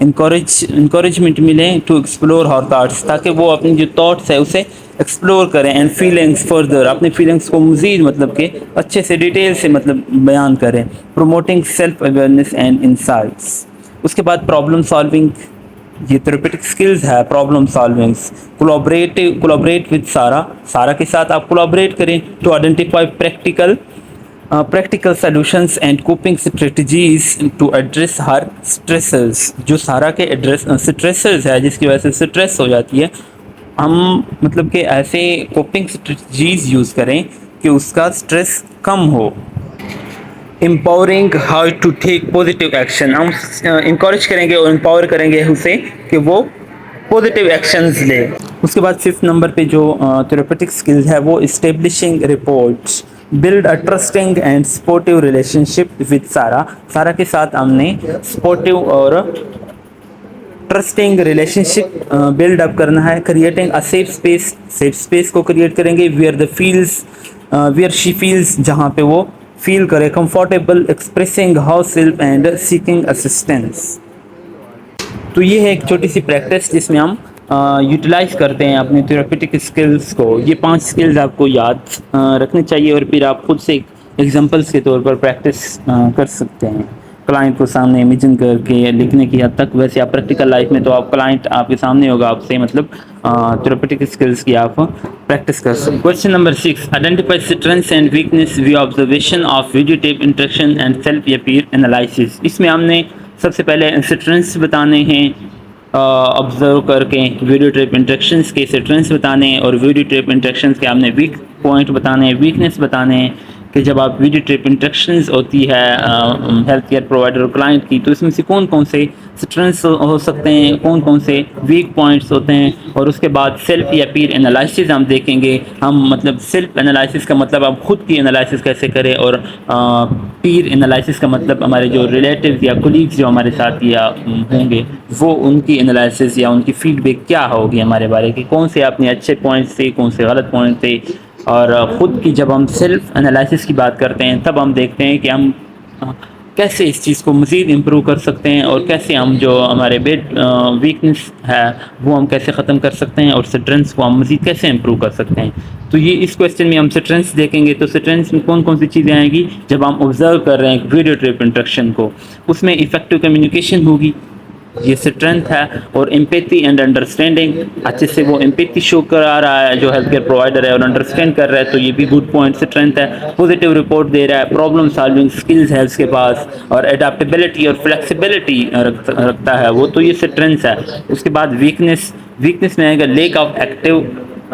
इंकरेजमेंट मिले टू एक्सप्लोर हर थॉट्स, ताकि वो अपनी जो थॉट्स है उसे एक्सप्लोर करें। एंड फीलिंग्स फर्दर, अपनी फीलिंग्स को मज़ीद मतलब के अच्छे से डिटेल से मतलब बयान करें। Promoting self awareness and insights. उसके बाद प्रॉब्लम सॉल्विंग, ये थेरेपेटिक स्किल्स है problem solvings. Collaborate with Sarah के साथ आप कोलैबोरेट करें to identify practical solutions and coping strategies to address her stressors. जो सारा के एड्रेस स्ट्रेसर्स है जिसकी वजह से स्ट्रेस हो जाती है, हम मतलब कि ऐसे कोपिंग स्ट्रेटजीज यूज़ करें कि उसका स्ट्रेस कम हो। Empowering how to take positive action, हम इंकरेज करेंगे और एम्पावर करेंगे उसे कि वो पॉजिटिव एक्शंस ले। उसके बाद 5th नंबर पे जो थेरेपेटिक स्किल्स है वो establishing reports, build a trusting and supportive relationship with सारा। सारा के साथ हमने सपोर्टिव और ट्रस्टिंग रिलेशनशिप बिल्ड अप करना है। Creating a safe space, safe space को क्रिएट करेंगे वेयर शी फील्स, जहाँ पे वो फील करे comfortable expressing how self and seeking assistance. तो ये है एक छोटी सी प्रैक्टिस जिसमें हम यूटिलाइज करते हैं अपने थेरेपेटिक स्किल्स को। ये 5 स्किल्स आपको याद रखने चाहिए और फिर आप खुद से एग्जांपल्स के तौर पर प्रैक्टिस कर सकते हैं क्लाइंट को सामने इमेजिन करके लिखने की हद तक। वैसे आप प्रैक्टिकल लाइफ में तो आप क्लाइंट आपके सामने होगा, आपसे मतलब थेरेपेटिक स्किल्स की आप प्रैक्टिस कर सकते हैं। Question number 6, identify strengths and weakness view observation of video tape interaction and self या पीर एनालिसिस। इसमें हमने सबसे पहले स्ट्रेंथ्स बताने हैं, ऑब्जर्व करके वीडियो ट्रिप इंटरेक्शंस के स्ट्रेंथ्स बताने हैं, और वीडियो ट्रिप इंटरेक्शंस के हमने वीक पॉइंट बताने हैं, वीकनेस बताने हैं कि जब आप वीडियो ट्रिप इंटरेक्शंस होती है हेल्थ केयर प्रोवाइडर और क्लाइंट की, तो इसमें से कौन कौन से स्ट्रेंथ्स हो सकते हैं, कौन कौन से वीक पॉइंट्स होते हैं। और उसके बाद सेल्फ या पीर एनालिसिस हम देखेंगे। हम मतलब सेल्फ एनालिसिस का मतलब आप खुद की एनालिसिस कैसे करें, और पीर एनालिसिस का मतलब हमारे जो रिलेटिव्स या कोलीग्स जो हमारे साथ या होंगे वो उनकी एनालिसिस या उनकी फीडबैक क्या होगी हमारे बारे की, कौन से अपने अच्छे पॉइंट्स थे, कौन से गलत पॉइंट थे। और ख़ुद की जब हम सेल्फ एनालिसिस की बात करते हैं तब हम देखते हैं कि हम कैसे इस चीज़ को मज़ीद इम्प्रूव कर सकते हैं, और कैसे हम जो हमारे वीकनेस है वो हम कैसे ख़त्म कर सकते हैं, और स्ट्रेंथ्स को हम मज़ीद कैसे इम्प्रूव कर सकते हैं। तो ये इस क्वेश्चन में हम स्ट्रेंथ्स देखेंगे। तो स्ट्रेंथ्स में कौन कौन सी चीज़ें आएंगी, जब हम ऑब्जर्व कर रहे हैं वीडियो ट्रिप इंटरेक्शन को, उसमें इफ़ेक्टिव कम्युनिकेशन होगी, ये स्ट्रेंथ है। और एम्पैथी एंड अंडरस्टैंडिंग, अच्छे से वो एम्पैथी शो करा रहा है जो हेल्थ केयर प्रोवाइडर है और अंडरस्टैंड कर रहा है, तो ये भी गुड पॉइंट स्ट्रेंथ है। पॉजिटिव रिपोर्ट दे रहा है, प्रॉब्लम सॉल्विंग स्किल्स है उसके पास, और एडाप्टेबिलिटी और फ्लेक्सिबिलिटी रखता है वो, तो ये स्ट्रेंथ है। उसके बाद वीकनेस, वीकनेस में आएगा लेक ऑफ एक्टिव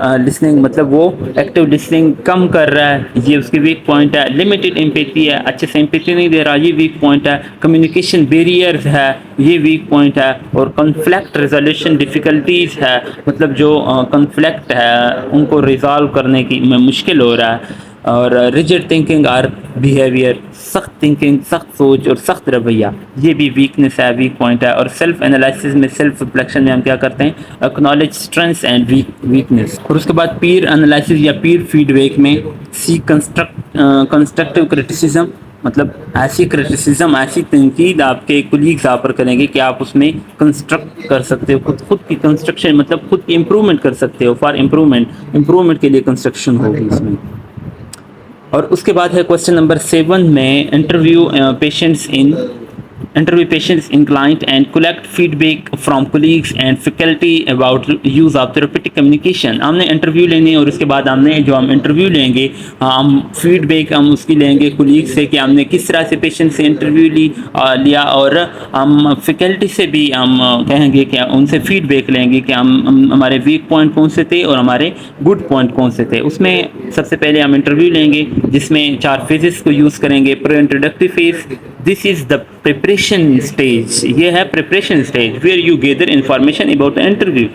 लिसनिंग, मतलब वो एक्टिव लिसनिंग कम कर रहा है, ये उसकी वीक पॉइंट है। लिमिटेड एम्पैथी है, अच्छे से एम्पैथी नहीं दे रहा, ये वीक पॉइंट है। कम्युनिकेशन बैरियर्स है, ये वीक पॉइंट है। और कॉन्फ्लिक्ट रेजोल्यूशन डिफ़िकल्टीज़ है, मतलब जो कॉन्फ्लिक्ट है उनको रिजॉल्व करने की में मुश्किल हो रहा है। और रिजिड थिंकिंग और बिहेवियर, सख्त थिंकिंग, सख्त सोच और सख्त रवैया, ये भी वीकनेस है, वीक पॉइंट है। और सेल्फ एनालिसिस में, सेल्फ रिफ्लेक्शन में हम क्या करते हैं, एक्नॉलेज स्ट्रेंथ्स एंड वीकनेस। और उसके बाद पीर एनालिसिस या पीर फीडबैक में सी कंस्ट्रक्टिव क्रिटिसिज्म, मतलब ऐसी क्रिटिसिज्म, ऐसी तनकीद आपके कुलीग्स आप पर करेंगे कि आप उसमें कंस्ट्रक्ट कर सकते हो, खुद की कंस्ट्रक्शन, मतलब खुद की इम्प्रूवमेंट कर सकते हो। फॉर इम्प्रूवमेंट के लिए कंस्ट्रक्शन होगी इसमें। और उसके बाद है क्वेश्चन नंबर 7 में interview patients in client and collect feedback from colleagues and faculty about use of therapeutic communication। हमने इंटरव्यू लेनी है और उसके बाद हमने जो हम इंटरव्यू लेंगे, हम फीडबैक हम उसकी लेंगे कुलीग से कि हमने किस तरह से पेशेंट से इंटरव्यू लिया, और हम फैकल्टी से भी हम कहेंगे कि उनसे फीडबैक लेंगे कि हम हमारे वीक पॉइंट कौन से थे और हमारे गुड पॉइंट कौन से थे। उसमें सबसे पहले हम इंटरव्यू लेंगे जिसमें 4 फेजेस को यूज़ करेंगे। Pre introductory phase, this is the preparation stage, ये है preparation stage where you gather information about the interview.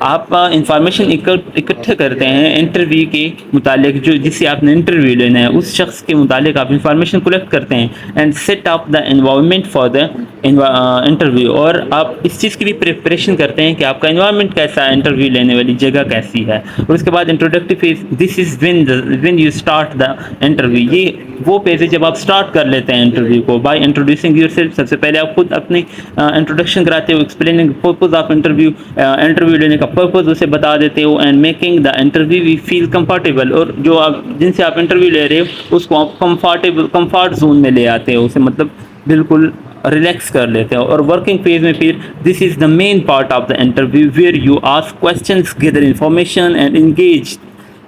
आप इंफॉर्मेशन इकट्ठे करते हैं इंटरव्यू के मुतालिक, जो जिससे आपने इंटरव्यू लेना है उस शख्स के मुतालिक आप इंफॉर्मेशन कलेक्ट करते हैं। And set up the environment for the interview, और आप इस चीज़ की भी प्रिपरेशन करते हैं कि आपका एनवायरनमेंट कैसा है, इंटरव्यू लेने वाली जगह कैसी है। और उसके बाद introductory phase, this is when you start the interview, ये वो पेज है जब आप स्टार्ट कर लेते हैं इंटरव्यू को। बाय इंट्रोड्यूसिंग योरसेल्फ, सबसे पहले आप खुद अपनी इंट्रोडक्शन कराते हो, explaining purpose of interview, interview लेने का पर्पज उसे बता देते हो। And making the interviewee feel comfortable, और जो आप जिनसे आप इंटरव्यू ले रहे हो उसको आप कंफर्ट जोन में ले आते हो, उसे मतलब बिल्कुल रिलैक्स कर लेते हो। और वर्किंग फेज में फिर this is the main part of the interview where you ask questions, gather information and engage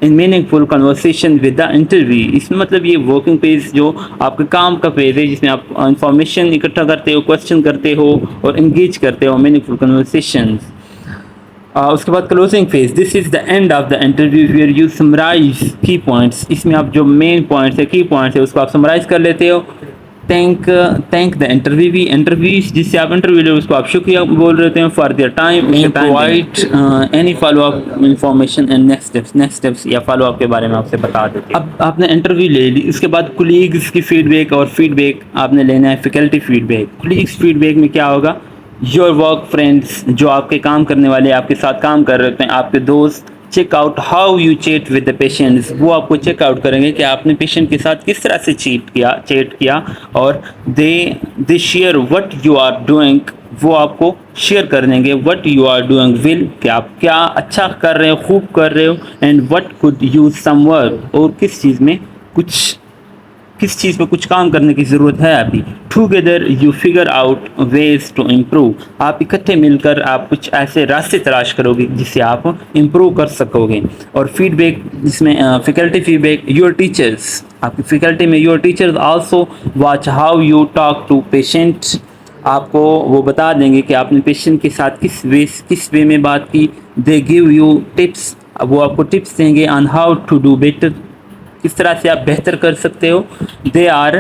in meaningful conversation with the interview. इसमें मतलब ये वर्किंग पेज जो आपके काम का पेज है जिसमें आप इंफॉर्मेशन इकट्ठा करते हो, क्वेश्चन करते हो और इंगेज करते हो मीनिंगफुल कन्वर्सेशन। उसके बाद closing phase, this is the end of the interview where you summarise key points, इसमें आप जो मेन पॉइंट्स है, की पॉइंट्स है, उसको आप समराइज कर लेते हो थैंक द इंटरव्यू जिससे आप इंटरव्यू ले उसको आप शुक्रिया बोल रहे हैं for their time and provide any follow up information and next steps या फॉलो अप के बारे में आपसे बता देते हैं। अब आपने इंटरव्यू ले ली, इसके बाद कोलीग्स की फीडबैक और फीडबैक आपने लेना है फैकल्टी फीडबैक। कोलीग्स फीडबैक में क्या होगा, योर वर्क फ्रेंड्स जो आपके काम करने वाले आपके साथ काम कर रहे हैं, आपके दोस्त, check out how you chat with the patients, वो आपको चेक आउट करेंगे कि आपने पेशेंट के साथ किस तरह से चैट किया और they share what you are doing, वो आपको शेयर कर देंगे what you are doing will, कि आप क्या अच्छा कर रहे हो, खूब कर रहे हो, and what could use some work, और किस चीज़ पे कुछ काम करने की ज़रूरत है अभी। Together you figure out ways to improve, आप इकट्ठे मिलकर आप कुछ ऐसे रास्ते तलाश करोगे जिससे आप इम्प्रूव कर सकोगे। और फीडबैक जिसमें फैकल्टी फीडबैक, योर टीचर्स, आपकी फैकल्टी में your teachers also watch how you talk to patient, आपको वो बता देंगे कि आपने पेशेंट के साथ किस वे में बात की। दे गिव यू टिप्स, वो आपको टिप्स देंगे on how to do better, किस तरह से आप बेहतर कर सकते हो। They are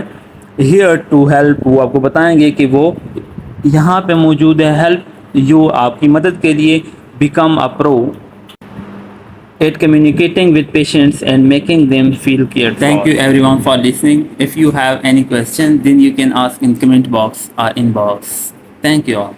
here to help, वो आपको बताएंगे कि वो यहाँ पे मौजूद है, हेल्प यू, आपकी मदद के लिए, become a pro at communicating with patients and making them feel cared for. Thank you everyone for listening. If you have any questions, then you can ask in comment box or inbox. Thank you all.